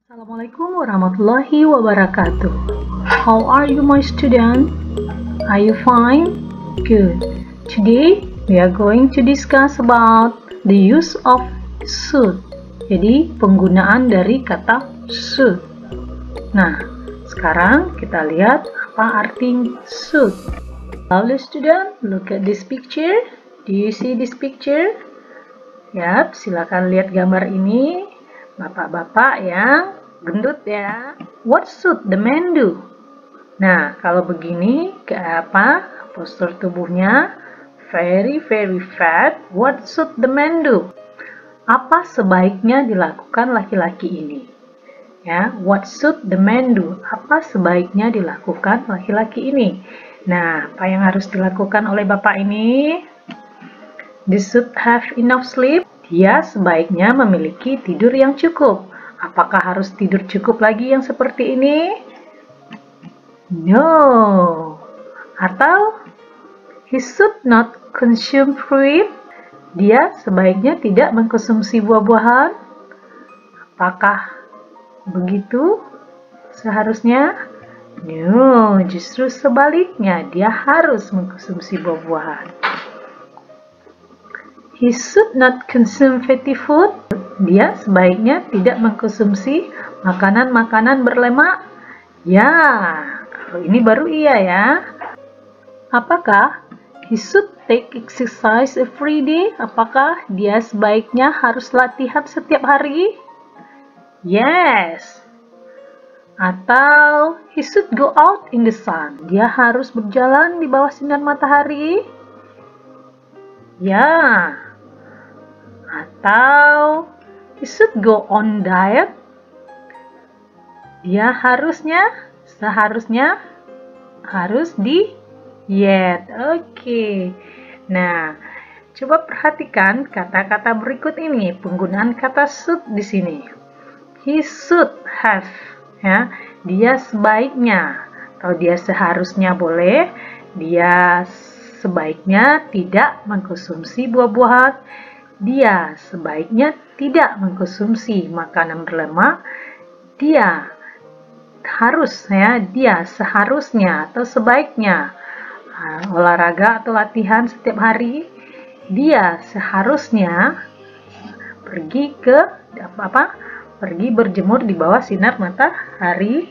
Assalamualaikum warahmatullahi wabarakatuh. How are you, my student? Are you fine? Good. Today we are going to discuss about the use of should. Jadi penggunaan dari kata should. Nah, sekarang kita lihat apa arti should. Hello student, look at this picture. Do you see this picture? Yap, silakan lihat gambar ini. Bapak-bapak yang gendut ya. What should the man do? Nah, kalau begini, ke apa? Postur tubuhnya very fat. What should the man do? Apa sebaiknya dilakukan laki-laki ini? Ya, what should the man do? Apa sebaiknya dilakukan laki-laki ini? Nah, apa yang harus dilakukan oleh bapak ini? They should have enough sleep. Dia sebaiknya memiliki tidur yang cukup. Apakah harus tidur cukup lagi yang seperti ini? No. Atau he should not consume fruit. Dia sebaiknya tidak mengkonsumsi buah-buahan. Apakah begitu seharusnya? No, justru sebaliknya, dia harus mengkonsumsi buah-buahan. He should not consume fatty food. Dia sebaiknya tidak mengkonsumsi makanan-makanan berlemak. Ya, kalau ini baru iya ya. Apakah he should take exercise every day? Apakah dia sebaiknya harus latihan setiap hari? Yes. Atau he should go out in the sun. Dia harus berjalan di bawah sinar matahari? Ya. Atau he should go on diet. Dia seharusnya harus diet. Oke. Nah, coba perhatikan kata-kata berikut ini, penggunaan kata should di sini. He should have, ya. Dia sebaiknya atau dia seharusnya boleh, dia sebaiknya tidak mengkonsumsi buah-buahan. Dia sebaiknya tidak mengkonsumsi makanan berlemak. Dia harus, ya, dia seharusnya atau sebaiknya olahraga atau latihan setiap hari. Dia seharusnya pergi berjemur di bawah sinar matahari.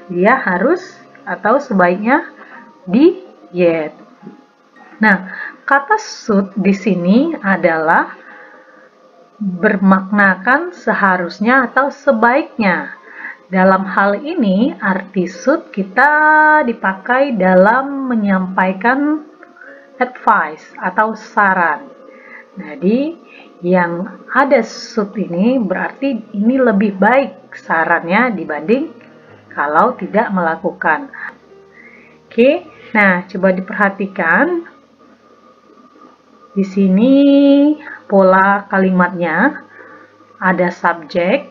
Dia harus atau sebaiknya diet. Nah, kata should di sini adalah bermaknakan seharusnya atau sebaiknya. Dalam hal ini, arti should kita dipakai dalam menyampaikan advice atau saran. Jadi, yang ada should ini berarti ini lebih baik sarannya dibanding kalau tidak melakukan. Oke, nah coba diperhatikan. Di sini pola kalimatnya ada subjek,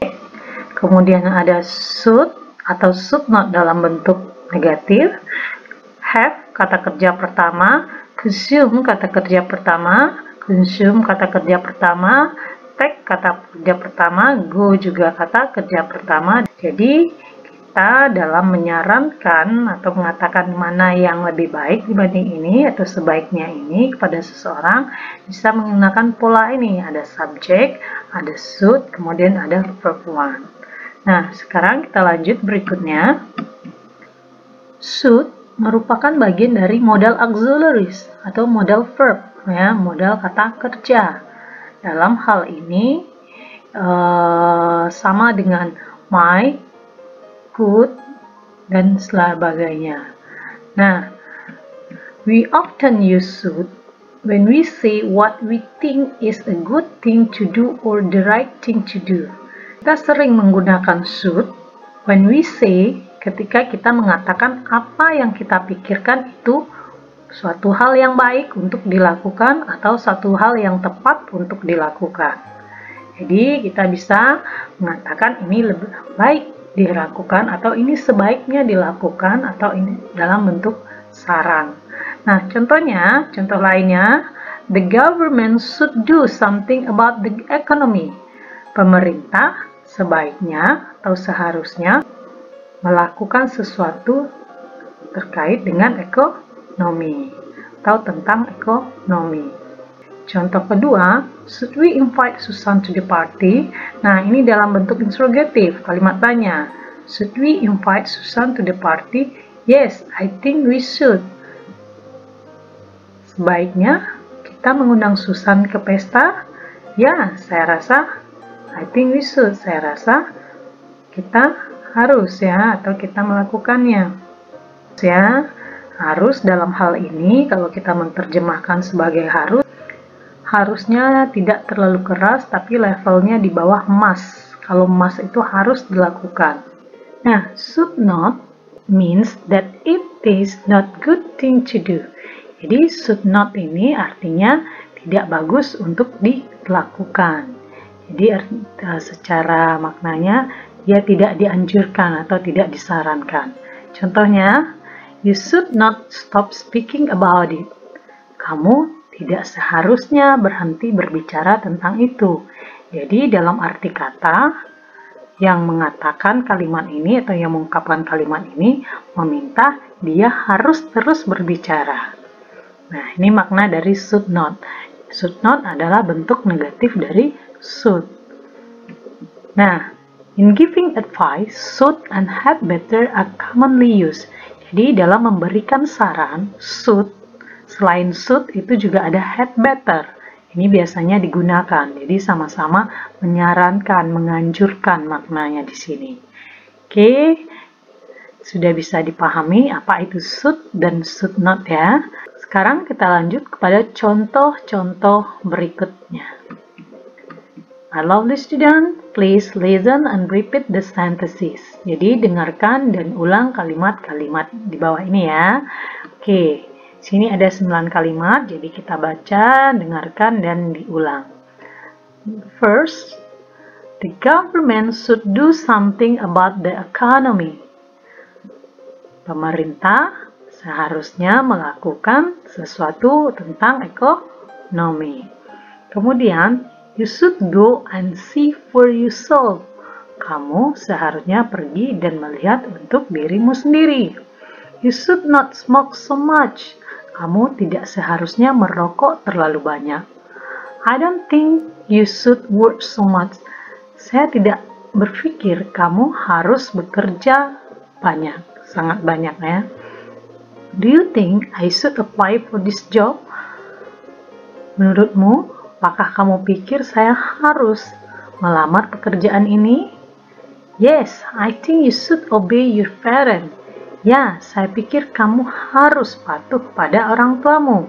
kemudian ada should atau should not dalam bentuk negatif, have kata kerja pertama, consume kata kerja pertama, take kata kerja pertama, go juga kata kerja pertama. Jadi kita dalam menyarankan atau mengatakan mana yang lebih baik dibanding ini atau sebaiknya ini kepada seseorang bisa menggunakan pola ini. Ada subjek, ada should, kemudian ada verb one. Nah, sekarang kita lanjut berikutnya. Should merupakan bagian dari modal auxiliaries atau modal verb, ya, modal kata kerja. Dalam hal ini sama dengan might, could, dan sebagainya. Nah, we often use should when we say what we think is a good thing to do or the right thing to do. Kita sering menggunakan should when we say ketika kita mengatakan apa yang kita pikirkan itu suatu hal yang baik untuk dilakukan atau suatu hal yang tepat untuk dilakukan. Jadi kita bisa mengatakan ini lebih baik dilakukan atau ini sebaiknya dilakukan atau ini dalam bentuk saran. Nah, contoh lainnya, the government should do something about the economy. Pemerintah sebaiknya atau seharusnya melakukan sesuatu terkait dengan ekonomi atau tentang ekonomi. Contoh kedua, should we invite Susan to the party? Nah, ini dalam bentuk interrogative, kalimat tanya. Should we invite Susan to the party? Yes, I think we should. Sebaiknya kita mengundang Susan ke pesta? Ya, saya rasa I think we should. Saya rasa kita harus ya, atau kita melakukannya. Ya, harus dalam hal ini kalau kita menerjemahkan sebagai harusnya tidak terlalu keras tapi levelnya di bawah must. Kalau must itu harus dilakukan. Nah, should not means that it is not good thing to do. Jadi should not ini artinya tidak bagus untuk dilakukan. Jadi secara maknanya dia tidak dianjurkan atau tidak disarankan. Contohnya, you should not stop speaking about it. Kamu tidak seharusnya berhenti berbicara tentang itu. Jadi dalam arti kata, yang mengatakan kalimat ini atau yang mengungkapkan kalimat ini meminta dia harus terus berbicara. Nah, ini makna dari should not. Should not adalah bentuk negatif dari should. Nah, in giving advice, should and had better are commonly used. Jadi dalam memberikan saran, should, selain should itu juga ada had better. Ini biasanya digunakan. Jadi sama-sama menyarankan, menganjurkan maknanya di sini. Oke, sudah bisa dipahami apa itu should dan should not ya. Sekarang kita lanjut kepada contoh-contoh berikutnya. I love the student. Please listen and repeat the sentences. Jadi dengarkan dan ulang kalimat-kalimat di bawah ini ya. Oke, sini ada 9 kalimat. Jadi kita baca, dengarkan dan diulang. First, the government should do something about the economy. Pemerintah seharusnya melakukan sesuatu tentang ekonomi. Kemudian, you should go and see for yourself. Kamu seharusnya pergi dan melihat untuk dirimu sendiri. You should not smoke so much. Kamu tidak seharusnya merokok terlalu banyak. I don't think you should work so much. Saya tidak berpikir kamu harus bekerja banyak, sangat banyak ya. Do you think I should apply for this job? Menurutmu, apakah kamu pikir saya harus melamar pekerjaan ini? Yes, I think you should obey your parents. Ya, saya pikir kamu harus patuh pada orang tuamu.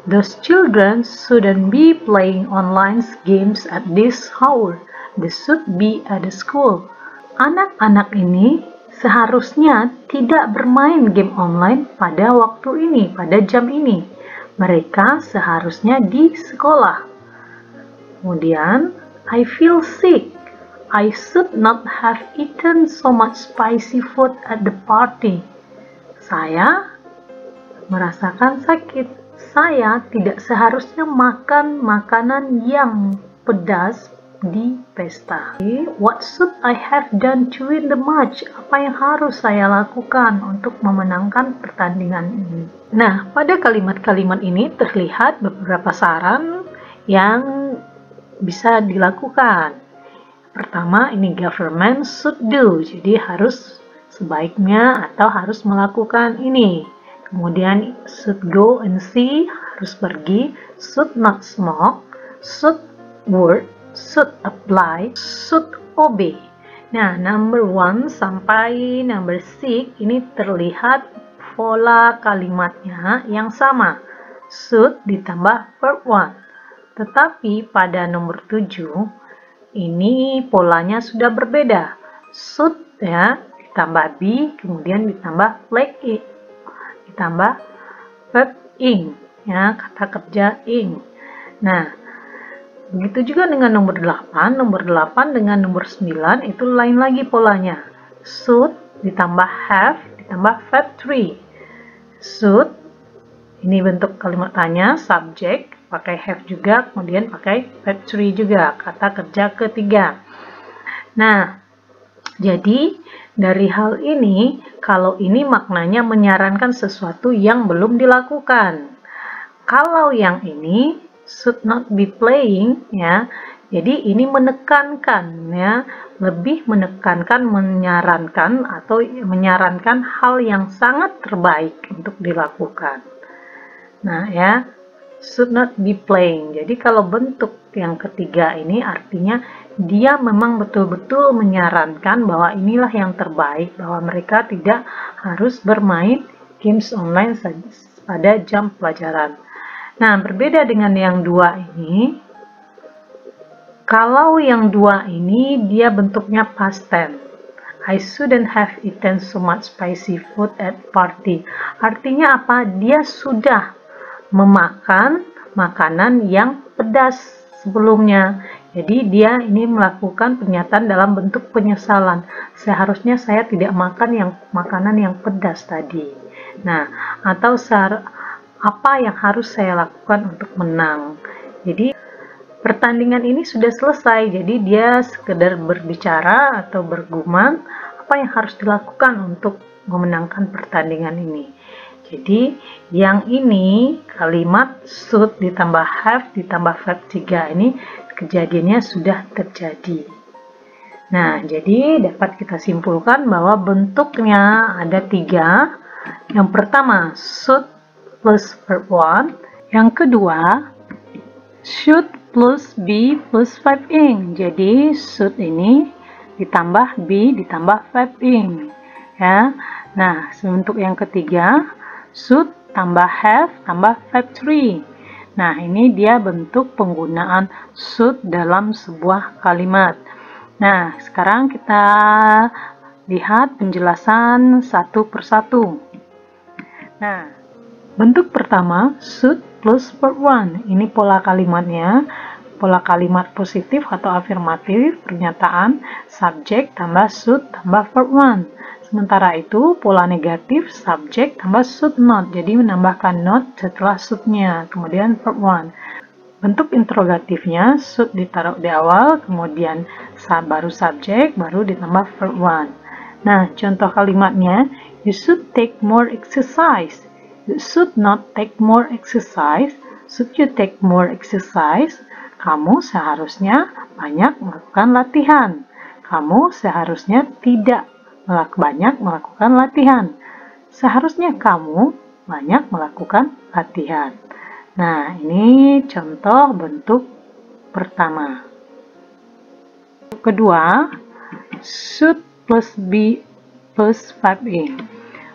Those children shouldn't be playing online games at this hour. They should be at the school. Anak-anak ini seharusnya tidak bermain game online pada waktu ini, pada jam ini. Mereka seharusnya di sekolah. Kemudian, I feel sick. I should not have eaten so much spicy food at the party. Saya merasakan sakit. Saya tidak seharusnya makan makanan yang pedas di pesta. What should I have done to win the match? Apa yang harus saya lakukan untuk memenangkan pertandingan ini? Nah, pada kalimat-kalimat ini terlihat beberapa saran yang bisa dilakukan. Pertama, ini government should do, jadi harus sebaiknya atau harus melakukan ini. Kemudian should go and see, harus pergi, should not smoke, should work, should apply, should obey. Nah, number 1 sampai number 6 ini terlihat pola kalimatnya yang sama. Should ditambah verb 1. Tetapi pada nomor 7 ini polanya sudah berbeda. Should ya, ditambah be, kemudian ditambah like it, ditambah verb ing, ya, kata kerja ing. Nah, begitu juga dengan nomor 8. Nomor 8 dengan nomor 9 itu lain lagi polanya. Should ditambah have, ditambah verb 3. Should, ini bentuk kalimat tanya, subject, pakai have juga, kemudian pakai verb 3 juga, kata kerja ketiga. Nah, Jadi, dari hal ini, kalau ini maknanya menyarankan sesuatu yang belum dilakukan. Kalau yang ini should not be playing, ya. Jadi ini menekankan, ya, lebih menekankan, menyarankan atau menyarankan hal yang sangat terbaik untuk dilakukan. Nah, ya, should not be playing. Jadi kalau bentuk yang ketiga ini artinya dia memang betul-betul menyarankan bahwa inilah yang terbaik, bahwa mereka tidak harus bermain games online pada jam pelajaran. Nah, berbeda dengan yang dua ini. Kalau yang dua ini dia bentuknya past tense. I shouldn't have eaten so much spicy food at party. Artinya apa? Dia sudah memakan makanan yang pedas sebelumnya. Jadi dia ini melakukan pernyataan dalam bentuk penyesalan. Seharusnya saya tidak makan makanan yang pedas tadi. Nah, atau apa yang harus saya lakukan untuk menang. Jadi pertandingan ini sudah selesai, jadi dia sekedar berbicara atau bergumam apa yang harus dilakukan untuk memenangkan pertandingan ini. Jadi yang ini kalimat should ditambah have ditambah verb 3 ini kejadiannya sudah terjadi. Nah, jadi dapat kita simpulkan bahwa bentuknya ada 3. Yang pertama should plus verb 1, yang kedua should plus be plus verb ing. Jadi should ini ditambah be ditambah verb ing, ya. Nah, untuk yang ketiga should tambah have tambah verb 3. Nah, ini dia bentuk penggunaan should dalam sebuah kalimat. Nah, sekarang kita lihat penjelasan satu persatu. Nah, bentuk pertama should plus verb 1. Ini pola kalimatnya. Pola kalimat positif atau afirmatif, pernyataan subjek tambah should tambah verb 1. Sementara itu, pola negatif subjek tambah should not. Jadi menambahkan not setelah should-nya, kemudian verb 1. Bentuk interrogatifnya should ditaruh di awal, kemudian baru subjek, baru ditambah verb 1. Nah, contoh kalimatnya, you should take more exercise. You should not take more exercise. Should you take more exercise? Kamu seharusnya banyak melakukan latihan. Kamu seharusnya tidak banyak melakukan latihan. Seharusnya kamu banyak melakukan latihan. Nah, ini contoh bentuk pertama. Kedua, should plus be plus verb ing.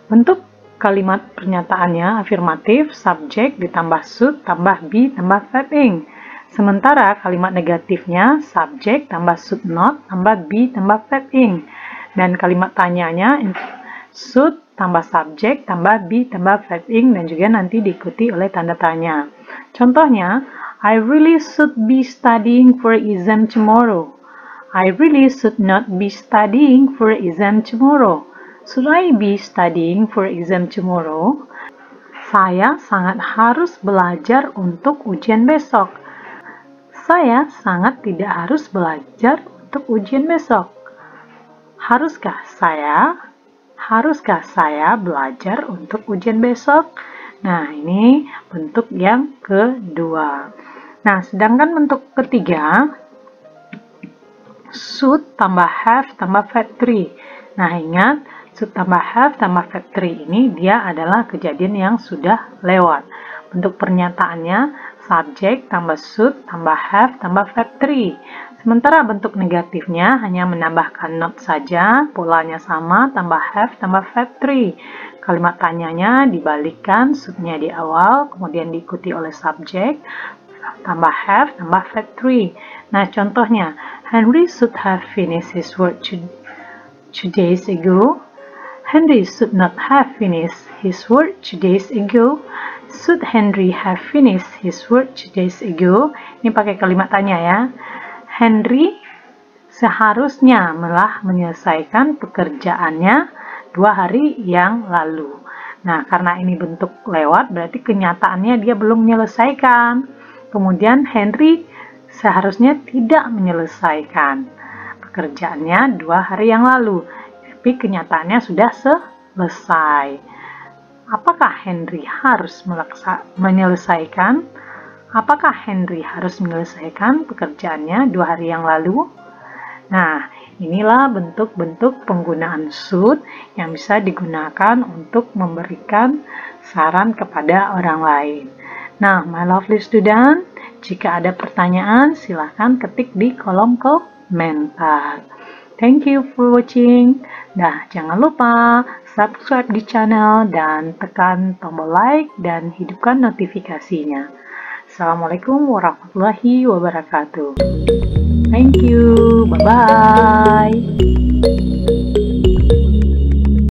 Bentuk kalimat pernyataannya afirmatif, subjek ditambah should tambah be tambah verb ing. Sementara kalimat negatifnya subjek tambah should not tambah be tambah verb ing. Dan kalimat tanyanya should tambah subjek tambah be tambah verb ing dan juga nanti diikuti oleh tanda tanya. Contohnya, I really should be studying for exam tomorrow. I really should not be studying for exam tomorrow. Should I be studying for exam tomorrow? Saya sangat harus belajar untuk ujian besok. Saya sangat tidak harus belajar untuk ujian besok. Haruskah saya belajar untuk ujian besok? Nah, ini bentuk yang kedua. Nah, sedangkan bentuk ketiga, should tambah have tambah verb 3. Nah, ingat, should tambah have tambah verb 3 ini dia adalah kejadian yang sudah lewat. Bentuk pernyataannya, subjek tambah should tambah have tambah verb 3. Sementara bentuk negatifnya hanya menambahkan not saja, polanya sama, tambah have, tambah verb 3. Kalimat tanyanya dibalikkan, should-nya di awal, kemudian diikuti oleh subjek, tambah have, tambah verb 3. Nah, contohnya, Henry should have finished his work 2 days ago. Henry should not have finished his work 2 days ago. Should Henry have finished his work 2 days ago? Ini pakai kalimat tanya ya. Henry seharusnya telah menyelesaikan pekerjaannya 2 hari yang lalu. Nah, karena ini bentuk lewat, berarti kenyataannya dia belum menyelesaikan. Kemudian Henry seharusnya tidak menyelesaikan pekerjaannya 2 hari yang lalu, tapi kenyataannya sudah selesai. Apakah Henry harus menyelesaikan? Apakah Henry harus menyelesaikan pekerjaannya 2 hari yang lalu? Nah, inilah bentuk-bentuk penggunaan should yang bisa digunakan untuk memberikan saran kepada orang lain. Nah, my lovely student, jika ada pertanyaan, silahkan ketik di kolom komentar. Thank you for watching. Nah, jangan lupa subscribe di channel dan tekan tombol like dan hidupkan notifikasinya. Assalamualaikum warahmatullahi wabarakatuh. Thank you. Bye-bye.